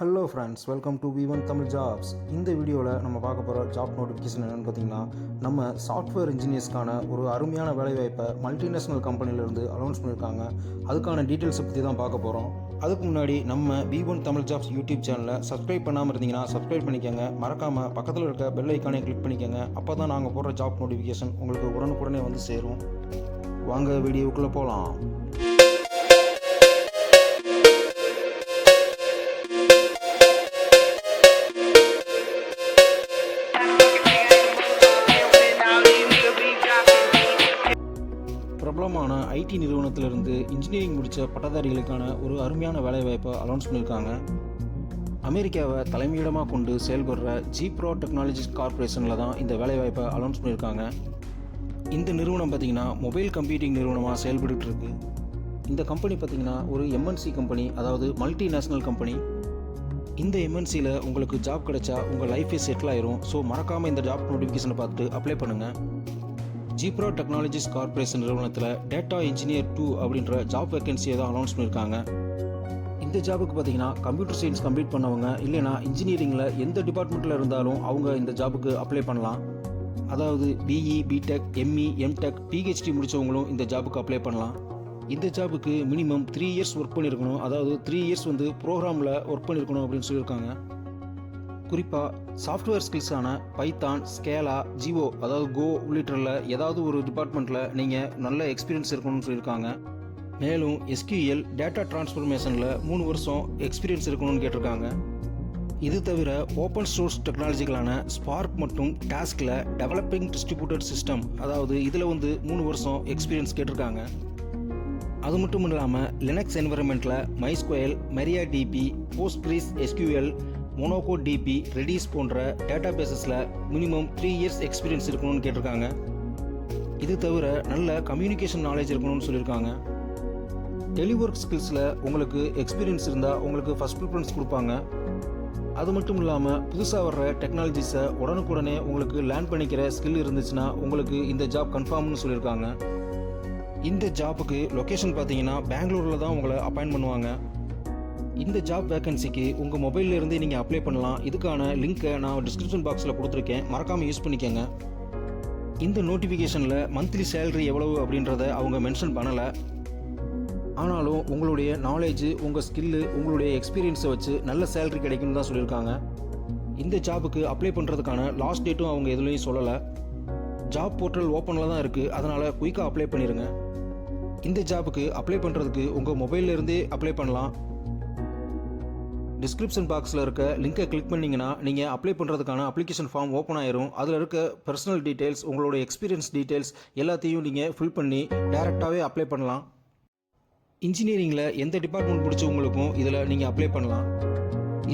Hello friends, welcome to V1 Tamil jobs. இந்த வீடியோவில் நம்ம பார்க்க போகிற ஜாப் நோட்டிஃபிகேஷன் என்னென்னு பார்த்தீங்கன்னா, நம்ம சாஃப்ட்வேர் இன்ஜினியர்ஸ்க்கான ஒரு அருமையான வேலைவாய்ப்பை மல்டிநேஷ்னல் கம்பெனிலேருந்து அனௌன்ஸ் பண்ணியிருக்காங்க. அதுக்கான டீட்டெயில்ஸை பற்றி தான் பார்க்க போகிறோம். அதுக்கு முன்னாடி நம்ம V1 தமிழ் ஜாப்ஸ் யூடியூப் சேனலை சப்ஸ்கிரைப் பண்ணாமல் இருந்தீங்கன்னா சப்ஸ்கிரைப் பண்ணிக்கோங்க. மறக்காமல் பக்கத்தில் இருக்க பெல் ஐக்கானே கிளிக் பண்ணிக்கோங்க. அப்போ தான் நாங்கள் போடுற ஜாப் நோட்டிஃபிகேஷன் உங்களுக்கு உடனுக்குடனே வந்து சேரும். வாங்க வீடியோவுக்குள்ளே போகலாம். பிரபலமான ஐடி நிறுவனத்திலிருந்து இன்ஜினியரிங் முடித்த பட்டதாரிகளுக்கான ஒரு அருமையான வேலைவாய்ப்பை அனௌன்ஸ் பண்ணியிருக்காங்க. அமெரிக்காவை தலைமையிடமாக கொண்டு செயல்படுற ஜிப்ரோ டெக்னாலஜிஸ் கார்பரேஷனில் தான் இந்த வேலைவாய்ப்பை அனௌன்ஸ் பண்ணியிருக்காங்க. இந்த நிறுவனம் பார்த்திங்கன்னா மொபைல் கம்ப்யூட்டிங் நிறுவனமாக செயல்பட்டு இருக்கு. இந்த கம்பெனி பார்த்திங்கன்னா ஒரு எம்என்சி கம்பெனி, அதாவது மல்டிநேஷ்னல் கம்பெனி. இந்த எம்என்சியில் உங்களுக்கு ஜாப் கிடைச்சா உங்கள் லைஃபே செட்டில் ஆயிரும். ஸோ மறக்காமல் இந்த ஜாப் நோட்டிஃபிகேஷனை பார்த்துட்டு அப்ளை பண்ணுங்கள். ஜிப்ரோ டெக்னாலஜிஸ் கார்பரேஷன் நிறுவனத்தில் டேட்டா இன்ஜினியர் 2 அப்படின்ற ஜாப் வேகன்சியை தான் அனௌன்ஸ் பண்ணியிருக்காங்க. இந்த ஜாபுக்கு பார்த்தீங்கன்னா கம்ப்யூட்டர் சயின்ஸ் கம்ப்ளீட் பண்ணவங்க, இல்லைனா இன்ஜினியரிங்கில் எந்த டிபார்ட்மெண்ட்டில் இருந்தாலும் அவங்க இந்த ஜாபுக்கு அப்ளை பண்ணலாம். அதாவது BE, BTech, ME, MTech, PhD முடித்தவங்களும் இந்த ஜாபுக்கு அப்ளை பண்ணலாம். இந்த ஜாபுக்கு மினிமம் 3 இயர்ஸ் ஒர்க் பண்ணியிருக்கணும். அதாவது 3 இயர்ஸ் ப்ரோக்ராமில் ஒர்க் பண்ணியிருக்கணும் அப்படின்னு சொல்லியிருக்காங்க. குறிப்பாக சாஃப்ட்வேர் ஸ்கில்ஸான பைத்தான், ஸ்கேலா, ஜிஓ அதாவது கோ உள்ளிட்ட ஏதாவது ஒரு டிபார்ட்மெண்ட்டில் நீங்கள் நல்ல எக்ஸ்பீரியன்ஸ் இருக்கணும்னு சொல்லியிருக்காங்க. மேலும் SQL டேட்டா டிரான்ஸ்ஃபர்மேஷனில் 3 வருஷம் எக்ஸ்பீரியன்ஸ் இருக்கணும்னு கேட்டிருக்காங்க. இது தவிர ஓப்பன் சோர்ஸ் டெக்னாலஜிகளான ஸ்பார்க் மற்றும் டாஸ்கில் டெவலப்பிங் டிஸ்ட்ரிபியூட்டட் சிஸ்டம், அதாவது இதில் 3 வருஷம் எக்ஸ்பீரியன்ஸ் கேட்டிருக்காங்க. அது மட்டும் இல்லாமல் லினக்ஸ் என்விரான்மெண்ட்டில் MySQL, MariaDB, Postgres SQL, Mongo DB, Redis போன்ற டேட்டா பேசஸில் மினிமம் 3 இயர்ஸ் எக்ஸ்பீரியன்ஸ் இருக்கணும்னு கேட்டிருக்காங்க. இது தவிர நல்ல கம்யூனிகேஷன் நாலேஜ் இருக்கணும்னு சொல்லியிருக்காங்க. டெலிவொர்க் ஸ்கில்ஸில் உங்களுக்கு எக்ஸ்பீரியன்ஸ் இருந்தால் உங்களுக்கு ஃபஸ்ட் ப்ரிஃபரன்ஸ் கொடுப்பாங்க. அது மட்டும் இல்லாமல் புதுசாக வர்ற டெக்னாலஜிஸை உடனுக்குடனே உங்களுக்கு லேர்ன் பண்ணிக்கிற ஸ்கில் இருந்துச்சுன்னா உங்களுக்கு இந்த ஜாப் கன்ஃபார்ம்னு சொல்லியிருக்காங்க. இந்த ஜாப்புக்கு லொக்கேஷன் பார்த்தீங்கன்னா பெங்களூரில் தான் உங்களை அப்பாயின்ட் பண்ணுவாங்க. இந்த ஜாப் வேகன்சிக்கு உங்கள் மொபைல்லேருந்தே நீங்கள் அப்ளை பண்ணலாம். இதுக்கான லிங்க்கை நான் டிஸ்கிரிப்ஷன் பாக்ஸில் கொடுத்துருக்கேன், மறக்காமல் யூஸ் பண்ணிக்கோங்க. இந்த நோட்டிஃபிகேஷனில் மந்த்லி சேலரி எவ்வளவு அப்படின்றத அவங்க மென்ஷன் பண்ணலை. ஆனாலும் உங்களுடைய நாலேஜு, உங்கள் ஸ்கில்லு, உங்களுடைய எக்ஸ்பீரியன்ஸை வச்சு நல்ல சேலரி கிடைக்கும்னு தான் சொல்லியிருக்காங்க. இந்த ஜாபுக்கு அப்ளை பண்ணுறதுக்கான லாஸ்ட் டேட்டும் அவங்க எதுலேயும் சொல்லலை. ஜாப் போர்ட்டல் ஓப்பனில் தான் இருக்குது, அதனால் குயிக்காக அப்ளை பண்ணிடுங்க. இந்த ஜாபுக்கு அப்ளை பண்ணுறதுக்கு உங்கள் மொபைல்லேருந்தே அப்ளை பண்ணலாம். டிஸ்கிரிப்ஷன் பாக்ஸில் இருக்க லிங்கை கிளிக் பண்ணிங்கன்னா நீங்கள் அப்ளை பண்ணுறதுக்கான அப்ளிகேஷன் ஃபார்ம் ஓப்பன் ஆயிரும். அதில் இருக்க பர்சனல் டீட்டெயில்ஸ், உங்களோட எக்ஸ்பீரியன்ஸ் டீட்டெயில்ஸ் எல்லாத்தையும் நீங்கள் ஃபில் பண்ணி டேரெக்டாகவே அப்ளை பண்ணலாம். இன்ஜினியரிங்கில் எந்த டிபார்ட்மெண்ட் பிடிச்சவங்களுக்கும் இதில் நீங்கள் அப்ளை பண்ணலாம்.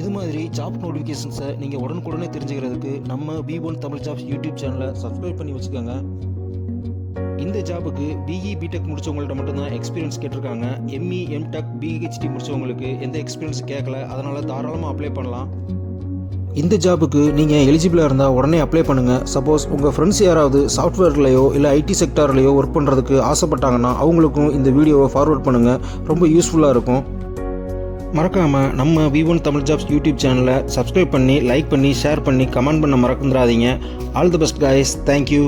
இது மாதிரி ஜாப் நோட்டிஃபிகேஷன்ஸை நீங்கள் உடனுக்குடனே தெரிஞ்சுக்கிறதுக்கு நம்ம V1 தமிழ் ஜாப்ஸ் யூடியூப் சேனலை சப்ஸ்கிரைப் பண்ணி வச்சுக்கோங்க. இந்த ஜாபுக்கு பிஇ, பிடெக் முடித்தவங்கள்ட்ட மட்டும்தான் எக்ஸ்பீரியன்ஸ் கேட்டிருக்காங்க. எம்இ, எம்டெக், பிஹெச்டி முடித்தவங்களுக்கு எந்த எக்ஸ்பீரியன்ஸ் கேட்கல, அதனால் தாராளமாக அப்ளை பண்ணலாம். இந்த ஜாபுக்கு நீங்கள் எலிஜிபிளாக இருந்தால் உடனே அப்ளை பண்ணுங்கள். சப்போஸ் உங்கள் ஃப்ரெண்ட்ஸ் யாராவது சாஃப்ட்வேர்லையோ இல்லை ஐடி செக்டார்லையோ ஒர்க் பண்ணுறதுக்கு ஆசைப்பட்டாங்கன்னா அவங்களுக்கும் இந்த வீடியோவை ஃபார்வர்ட் பண்ணுங்கள், ரொம்ப யூஸ்ஃபுல்லாக இருக்கும். மறக்காமல் நம்ம V1 தமிழ் ஜாப்ஸ் யூடியூப் சேனலை சப்ஸ்கிரைப் பண்ணி, லைக் பண்ணி, ஷேர் பண்ணி, கமெண்ட் பண்ண மறந்துடாதீங்க. All the best guys, thank you.